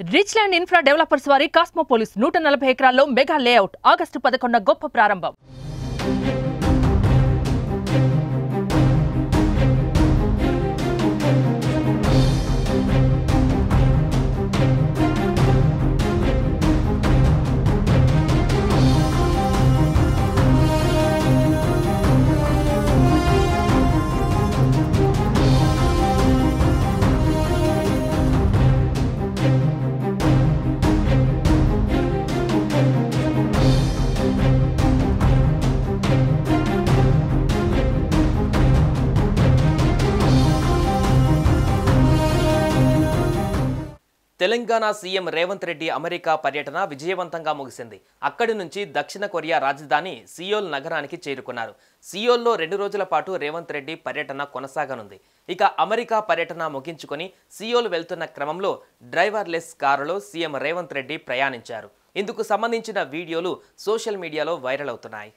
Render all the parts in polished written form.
Rich land infra developers వారి కాస్మోపోలిస్ 140 ఎకరాల్లో mega layout August 11 గొప్ప ప్రారంభం. తెలంగాణ సీఎం రేవంత్ రెడ్డి అమెరికా పర్యటన విజయవంతంగా ముగిసింది. అక్కడి నుంచి దక్షిణ కొరియా రాజధాని సియోల్ నగరానికి చేరుకున్నారు. సియోల్లో 2 రోజుల పాటు రేవంత్ రెడ్డి పర్యటన కొనసాగనుంది. ఇక అమెరికా పర్యటన ముగించుకొని సియోల్ వెళ్తున్న క్రమంలో డ్రైవర్లెస్ కారులో సీఎం రేవంత్ రెడ్డి ప్రయాణించారు. ఇందుకు సంబంధించిన వీడియోలు సోషల్ మీడియాలో వైరల్ అవుతున్నాయి.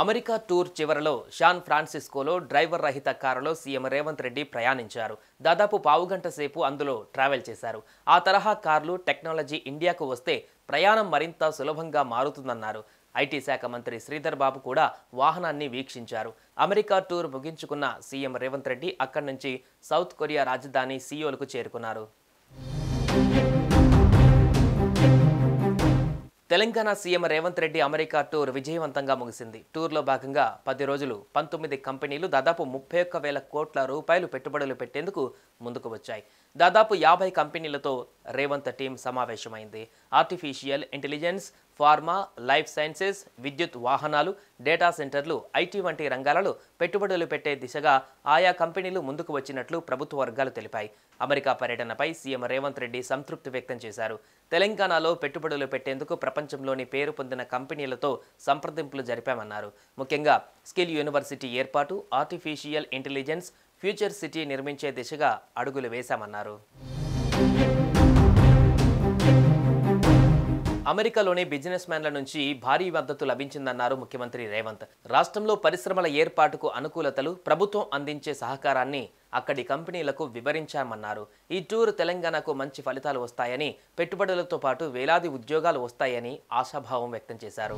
అమెరికా టూర్ చివరలో శాన్ ఫ్రాన్సిస్కోలో డ్రైవర్ రహిత కారులో సీఎం రేవంత్ రెడ్డి ప్రయాణించారు. దాదాపు పావుగంట సేపు అందులో ట్రావెల్ చేశారు. ఆ తరహా కార్లు టెక్నాలజీ ఇండియాకు వస్తే ప్రయాణం మరింత సులభంగా మారుతుందన్నారు. ఐటీ శాఖ మంత్రి శ్రీధర్ బాబు కూడా వాహనాన్ని వీక్షించారు. అమెరికా టూర్ ముగించుకున్న సీఎం రేవంత్ రెడ్డి అక్కడి నుంచి సౌత్ కొరియా రాజధాని సియోల్కు చేరుకున్నారు. Telangana CM Revanth Reddy America tour విజయవంతంగా ముగిసింది. టూర్లో భాగంగా 10 రోజులు 19 కంపెనీలు దాదాపు 31,000 కోట్ల రూపాయలు పెట్టుబడులు పెట్టేందుకు ముందుకు వచ్చాయి. దాదాపు 50 కంపెనీలతో రేవంత్ టీం సమావేశమైంది. Artificial intelligence, pharma, life sciences, విద్యుత్ వాహనాలు, డేటా సెంటర్లు, ఐటీ వంటి రంగాలలో పెట్టుబడులు పెట్టే దిశగా ఆయా కంపెనీలు ముందుకు వచ్చినట్లు ప్రభుత్వ వర్గాలు తెలిపాయి. అమెరికా పర్యటనపై సీఎం రేవంత్ రెడ్డి సంతృప్తి వ్యక్తం చేశారు. తెలంగాణలో పెట్టుబడులు పెట్టేందుకు ప్రపంచంలోని పేరు పొందిన కంపెనీలతో సంప్రదింపులు జరిపామన్నారు. ముఖ్యంగా స్కిల్ యూనివర్సిటీ ఏర్పాటు, ఆర్టిఫిషియల్ ఇంటెలిజెన్స్, ఫ్యూచర్ సిటీ నిర్మించే దిశగా అడుగులు వేశామన్నారు. అమెరికాలోని బిజినెస్ మ్యాన్ల నుంచి భారీ మద్దతు లభించిందన్నారు ముఖ్యమంత్రి రేవంత్. రాష్ట్రంలో పరిశ్రమల ఏర్పాటుకు అనుకూలతలు, ప్రభుత్వం అందించే సహకారాన్ని అక్కడి కంపెనీలకు వివరించామన్నారు. ఈ టూర్ తెలంగాణకు మంచి ఫలితాలు వస్తాయని, పెట్టుబడులతో పాటు వేలాది ఉద్యోగాలు వస్తాయని ఆశాభావం వ్యక్తం చేశారు.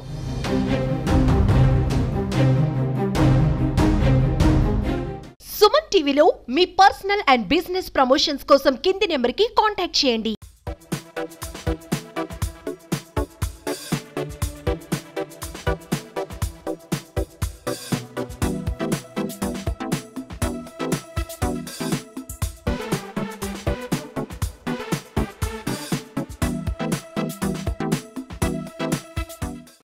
సుమన్ టీవీలో మీ పర్సనల్ అండ్ బిజినెస్ ప్రమోషన్స్ కోసం కింది నెంబర్కి కాంటాక్ట్ చేయండి.